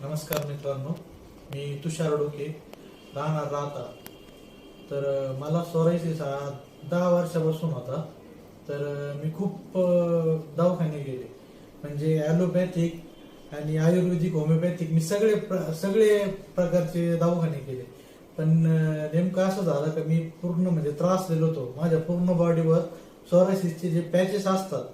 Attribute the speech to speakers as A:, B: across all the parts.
A: नमस्कार मित्रांनो, मी तुषार डोके, राहणार राहता. तर मला सोरायसिस हा 10 वर्षापासून होता. तर मी खूप दवाखाने गेले, म्हणजे ॲलोपॅथिक आणि आयुर्वेदिक, होमिओपॅथिक, मी सगळे प्रकारचे दवाखाने केले. पण नेमकं असं झालं का मी पूर्ण म्हणजे त्रासलेलो होतो. माझ्या पूर्ण बॉडीवर सोरायसिसचे जे पॅचेस असतात,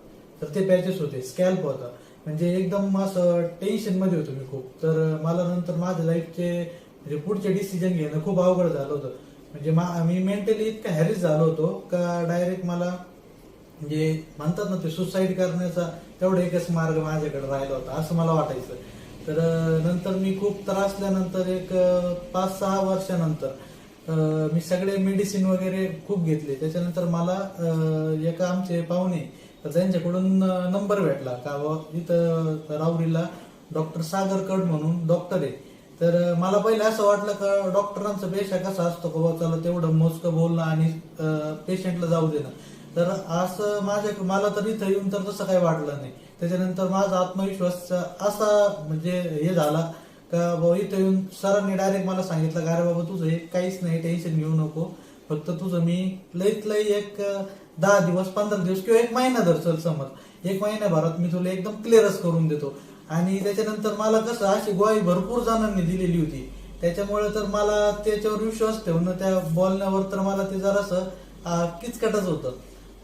A: तर ते पॅचेस होते, स्कॅल्प होता. म्हणजे एकदम असं टेन्शन मध्ये होतो मी खूप. तर मला नंतर माझ्या लाईफचे म्हणजे पुढचे डिसिजन घेणं खूप अवघड झालं होतं. म्हणजे मी मेंटली इतका हॅरिस झालो होतो का डायरेक्ट मला म्हणजे म्हणतात ना, ते सुसाईड करण्याचा तेवढा एकच मार्ग माझ्याकडे राहिला होता असं मला वाटायचं. तर नंतर मी खूप त्रासल्यानंतर एक 5-6 वर्षानंतर मी सगळे मेडिसिन वगैरे खूप घेतले. त्याच्यानंतर मला एका आमचे पाहुणे, तर त्यांच्याकडून नंबर भेटला का इथं राऊरीला डॉक्टर सागर कड म्हणून डॉक्टर आहे. तर मला पहिले असं वाटलं का डॉक्टरांचा पेशा कसा असतो का बाबा, चला तेवढं मोजकं बोलणं आणि पेशंटला जाऊ देणं. तर असं मला तर इथं येऊन तर तसं काही वाटलं नाही. त्याच्यानंतर माझा आत्मविश्वास असा म्हणजे हे झाला का बाबा इथं येऊन सरांनी डायरेक्ट मला सांगितलं का अरे बाबा तुझं हे काहीच नाही, टेन्शन घेऊ नको. फक्त तुझं मी लईत लई एक 10 दिवस, 15 दिवस किंवा 1 महिना धर, चल समज 1 महिन्याभरात मी तुला एकदम क्लिअरच करून देतो. आणि त्याच्यानंतर मला कसं अशी ग्वाही भरपूर जणांनी दिलेली होती. त्याच्यामुळे तर मला त्याच्यावर विश्वास ठेवणं, त्या बोलण्यावर तर मला ते जरासं किचकटच होतं.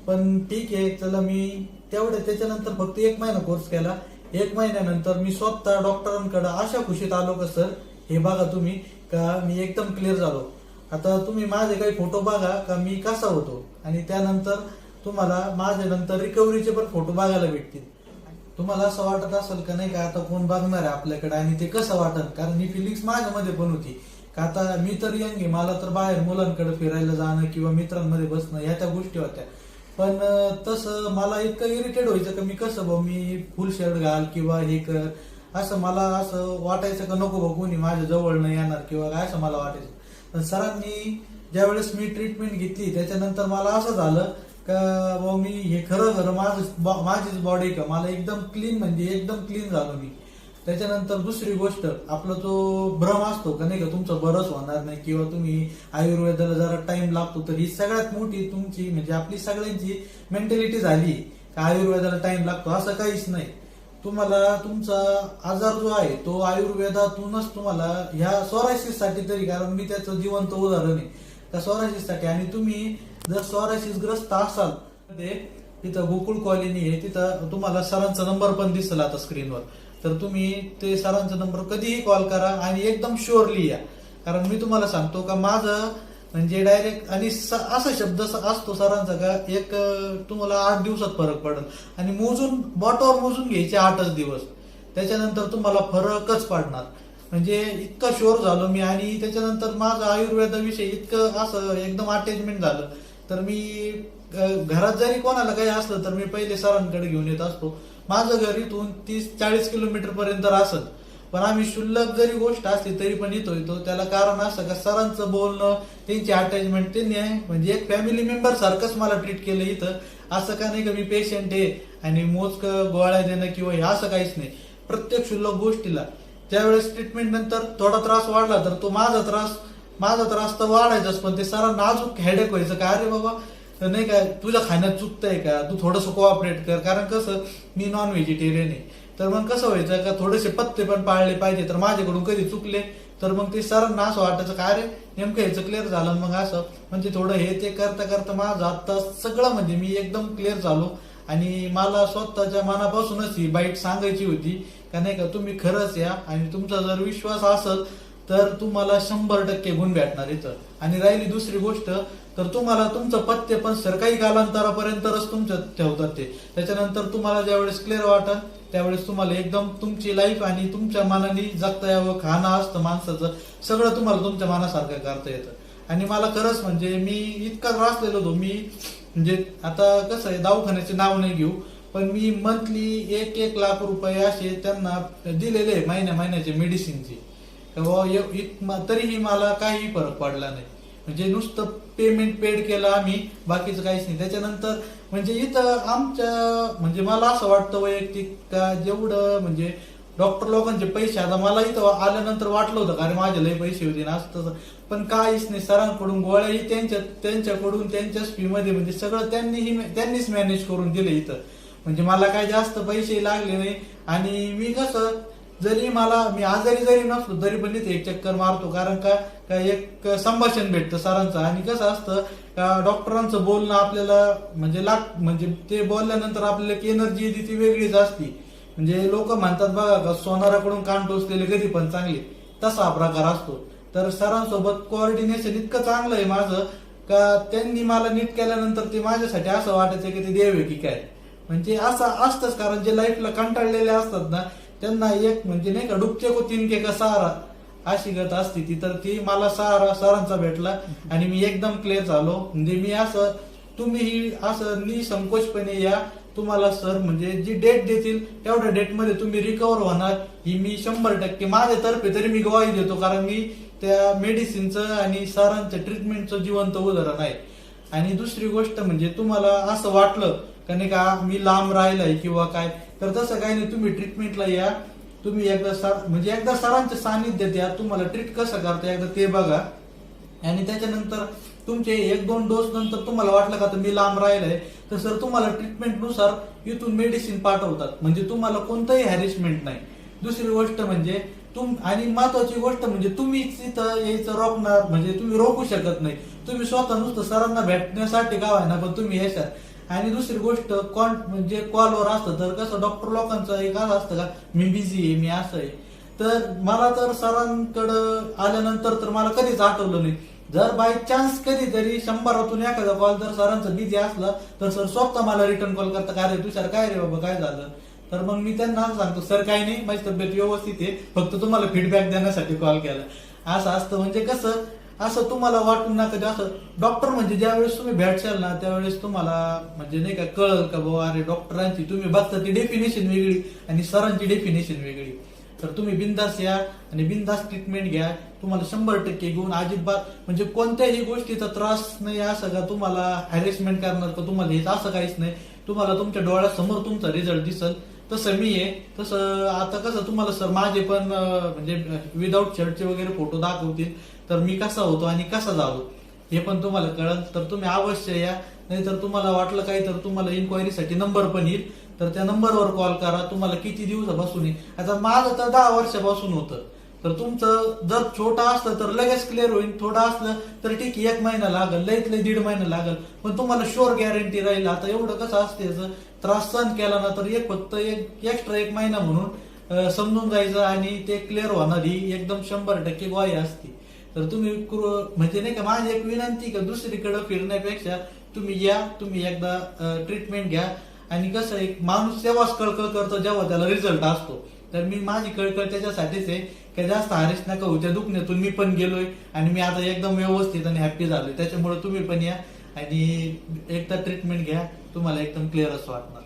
A: पण ठीक आहे, चला मी त्याच्यानंतर फक्त 1 महिना कोर्स केला. 1 महिन्यानंतर मी स्वतः डॉक्टरांकडे अशा खुशीत आलो का सर हे बघा तुम्ही, का मी एकदम क्लिअर झालो. आता तुम्ही माझे काही फोटो बघा का मी कसा होतो, आणि त्यानंतर तुम्हाला माझ्या नंतर रिकव्हरीचे पण फोटो बघायला भेटतील. तुम्हाला असं वाटत असेल का नाही का आता कोण बघणार आहे आपल्याकडे आणि ते कसं वाटत, कारण ही फिलिंग्स माझ्यामध्ये पण होती का आता मी तर यंग आहे, मला तर बाहेर मुलांकडे फिरायला जाणं किंवा मित्रांमध्ये बसणं ह्या त्या गोष्टी होत्या. पण तसं मला इतकं इरिटेट व्हायचं का मी कसं मी फुल शर्ट घाल किंवा हे कर, असं मला असं वाटायचं का नको बा कोणी माझ्या जवळ नाही येणार किंवा काय, असं मला वाटायचं. पण सरांनी ज्यावेळेस मी ट्रीटमेंट घेतली त्याच्यानंतर मला असं झालं का मी हे खरं खरं माझीच बॉडी का, मला एकदम क्लीन, म्हणजे एकदम क्लीन झालो मी. त्याच्यानंतर दुसरी गोष्ट, आपला जो भ्रम असतो का नाही का तुमचं बरंच होणार नाही किंवा तुम्ही आयुर्वेदाला जरा टाइम लागतो, तर ही सगळ्यात मोठी तुमची म्हणजे आपली सगळ्यांची मेंटॅलिटी झाली का आयुर्वेदाला टाइम लागतो. असं काहीच नाही. तुम्हाला तुमचा आजार जो आहे तो आयुर्वेदातूनच तुम्हाला ह्या सोरायसिस साठी तरी, कारण मी त्याचं जिवंत उदाहरण आहे त्या सोरायसिस साठी. आणि तुम्ही जर सोरायसिस ग्रस्त असाल तिथं गोकुळ कॉलनी आहे, तिथं तुम्हाला सरांचा नंबर पण दिसेल आता स्क्रीनवर. तर तुम्ही ते सरांचा नंबर कधीही कॉल करा आणि एकदम शुअरली या. कारण मी तुम्हाला सांगतो का माझं म्हणजे डायरेक्ट आणि असा शब्द असतो सरांचा का एक तुम्हाला 8 दिवसात फरक पडेल, आणि मोजून बॉटवर मोजून घ्यायचे 8च दिवस, त्याच्यानंतर तुम्हाला फरकच पडणार. म्हणजे इतका शुअर झालो मी. आणि त्याच्यानंतर माझं आयुर्वेदाविषयी इतकं असं एकदम अटॅचमेंट झालं. तर मी घरात जरी कोणाला काही असलं तर मी पहिले सरांकडे घेऊन येत असतो. माझं घर इथून 30-40 किलोमीटर पर्यंत असत, पण आम्ही क्षुल्लक जरी गोष्ट असली तरी पण येतो. त्याला कारण असं का सरांचं बोलणं, त्यांची अटॅचमेंट, त्यांनी म्हणजे एक फॅमिली मेंबर सारखंच मला ट्रीट केलं इथं. असं का नाही का मी पेशंट आहे आणि मोजकं गोळ्या देणं किंवा हे असं काहीच नाही. प्रत्येक क्षुल्लक गोष्टीला ज्यावेळेस ट्रीटमेंट नंतर थोडा त्रास वाढला तर तो माझा त्रास तर वाढायचाच, पण ते सरांना अजून हेडेक व्हायचं का अरे बाबा नाही का तुझ्या खाण्यात चुकतंय का, तू थोडंसं कोऑपरेट कर. कारण कसं मी नॉन व्हेजिटेरियन आहे, तर मग कसं व्हायचं का थोडेसे पत्ते पण पाळले पाहिजे. तर माझ्याकडून कधी चुकले तर मग ते सरांना असं वाटायचं का अरे नेमकं ह्याचं क्लिअर झालं. मग असं म्हणजे थोडं हे ते करता करता माझं आता सगळं म्हणजे मी एकदम क्लिअर झालो. आणि मला स्वतःच्या मनापासूनच ही बाईट सांगायची होती का नाही का तुम्ही खरंच या, आणि तुमचा जर विश्वास असेल तर तुम्हाला 100% गुण भेटणार इथं. आणि राहिली दुसरी गोष्ट, तर तुम्हाला तुमचं पथ्य पण सर काही कालांतरापर्यंतच तुमचं ठेवतात ते. त्याच्यानंतर तुम्हाला ज्यावेळेस क्लिअर वाटत त्यावेळेस तुम्हाला एकदम तुमची लाईफ आणि तुमच्या मनाने जगता यावं, खाणं असतं माणसाचं, सगळं तुम्हाला तुमच्या मनासारखं करता येतं. आणि मला खरंच म्हणजे मी इतका त्रासलेलो होतो. मी म्हणजे आता कसं आहे, दवाखान्याचे नाव नाही घेऊ, पण मी मंथली 1-1 लाख रुपये असे त्यांना दिलेले महिन्याचे मेडिसिनचे. तरीही मला काही फरक पडला नाही. म्हणजे नुसतं पेमेंट पेड केलं आम्ही, बाकीचं काहीच नाही. त्याच्यानंतर म्हणजे इथं आमच्या म्हणजे मला असं वाटतं वैयक्तिक का जेवढं म्हणजे डॉक्टर लोकांचे पैसे, आता मला इथं आल्यानंतर वाटलं होतं कारण माझे लय पैसे होते ना असं तसं, पण काहीच नाही. सरांकडून गोळ्याही त्यांच्याकडून त्यांच्याच फी मध्ये म्हणजे सगळं त्यांनीच मॅनेज करून दिलं इथं. म्हणजे मला काय जास्त पैसे लागले नाही. आणि मी कसं जरी मी आजारी जरी नसलो तरी पण इथे एक चक्कर मारतो, कारण का एक संभाषण भेटतं सरांचं. आणि कसं असतं का डॉक्टरांचं बोलणं आपल्याला म्हणजे ते बोलल्यानंतर आपल्याला एक एनर्जी येते ती वेगळीच असती. म्हणजे लोक म्हणतात बघा का सोनाराकडून कान टोचलेले कधी पण चांगले, तसा हा प्रकार असतो. तर सरांसोबत कोऑर्डिनेशन इतकं चांगलं आहे माझं का त्यांनी मला नीट केल्यानंतर ते माझ्यासाठी असं वाटायचं की ते देव आहे की काय. म्हणजे असं असतंच, कारण जे लाईफला कंटाळलेले असतात ना त्यांना एक म्हणजे नाही का डुबके को तिनके का सहारा अशी गत असते ती. तर ती मला सहारा सरांचा भेटला आणि मी एकदम क्लिअर झालो. म्हणजे मी असं तुम्ही असं निसंकोचपणे या, तुम्हाला सर म्हणजे जी डेट देतील तेवढ्या डेट मध्ये तुम्ही रिकव्हर होणार ही मी 100% माझ्यातर्फे तरी मी ग्वाही देतो. कारण मी त्या मेडिसिनचं आणि सरांच्या ट्रीटमेंटचं जिवंत उदाहरण आहे. आणि दुसरी गोष्ट म्हणजे तुम्हाला असं वाटलं का नाही का मी लांब राहिलाय किंवा काय, तर तसं काही नाही. तुम्ही ट्रीटमेंटला या, तुम्ही एकदा सरांच्या सानिध्यात या, तुम्हाला ट्रीट कसं करता एकदा ते बघा. आणि त्याच्यानंतर तुमचे 1-2 डोस नंतर तुम्हाला वाटलं का तर मी लांब राहिलाय, तर सर तुम्हाला ट्रीटमेंटनुसार इथून मेडिसिन पाठवतात. म्हणजे तुम्हाला कोणतंही हॅरेसमेंट नाही. दुसरी गोष्ट म्हणजे आणि महत्वाची गोष्ट म्हणजे तुम्ही इथं यायचं रोखणार म्हणजे तुम्ही रोखू शकत नाही. तुम्ही स्वतः नुसतं सरांना भेटण्यासाठी का व्हायना पण तुम्ही यायचा. आणि दुसरी गोष्ट म्हणजे कॉलवर असतं तर कसं डॉक्टर लोकांचं एक असं असतं का मी बिझी आहे, मी असं आहे. तर मला तर सरांकडं आल्यानंतर तर मला कधीच आठवलं नाही. जर बाय चान्स कधीतरी 100तून एखादा कॉल जर सरांचा बिझी असला तर सर स्वतः मला रिटर्न कॉल करता, काय रे तुषार काय रे बाबा काय झालं. तर मग मी त्यांना सांगतो सर काही नाही माझी तब्येत व्यवस्थित आहे, फक्त तुम्हाला फीडबॅक देण्यासाठी कॉल केला. असं असतं. म्हणजे कसं असं तुम्हाला वाटून ना कधी असं डॉक्टर म्हणजे ज्यावेळेस तुम्ही भेटशाल ना त्यावेळेस तुम्हाला म्हणजे नाही का कळल का बाबा अरे डॉक्टरांची तुम्ही बघता ती डेफिनेशन वेगळी आणि सरांची डेफिनेशन वेगळी. तर तुम्ही बिंदास या आणि बिंदास ट्रीटमेंट घ्या. तुम्हाला 100% घेऊन अजिबात म्हणजे कोणत्याही गोष्टीचा त्रास नाही असं का तुम्हाला हॅरेसमेंट करणार का तुम्हाला हेच असं काहीच नाही. तुम्हाला तुमच्या डोळ्यासमोर तुमचा रिझल्ट दिसल. तसं मी आहे तसं आता कसं तुम्हाला सर माझे पण म्हणजे विदाऊट शर्टचे वगैरे फोटो दाखवतील तर मी कसा होतो आणि कसा झालो हे पण तुम्हाला कळल. तर तुम्ही अवश्य या. नाहीतर तुम्हाला वाटलं काही तर तुम्हाला इन्क्वायरीसाठी नंबर पण येईल, तर त्या नंबरवर कॉल करा. तुम्हाला किती दिवसापासून आहे, आता माझं तर 10 वर्षापासून होतं. तर तुमचं जर छोटं असलं तर लगेच क्लिअर होईल, थोडं असलं तर ठीक 1 महिना लागेल, लईत लई 1.5 महिना लागेल, पण तुम्हाला शुअर गॅरंटी राहील. आता एवढं कसं असते याचं त्रास सहन केला ना तर फक्त एक्स्ट्रा 1 महिना म्हणून समजून जायचं आणि ते क्लिअर होणार ही एकदम 100% ग्वाही असते. तर तुम्ही म्हणजे नाही का माझी एक विनंती का दुसरीकडे फिरण्यापेक्षा तुम्ही या, तुम्ही एकदा ट्रीटमेंट घ्या. आणि कसं एक माणूस तेव्हाच कळकळ करतो जेव्हा त्याला रिझल्ट असतो. तर मी माझी कळकळ त्याच्यासाठीच आहे की जास्त हारेस नका होऊ. त्या दुखण्यातून मी पण गेलोय आणि मी आता एकदम व्यवस्थित आणि हॅप्पी झालोय. त्याच्यामुळे तुम्ही पण या आणि एकदा ट्रीटमेंट घ्या, तुम्हाला एकदम क्लिअर असं वाटणार.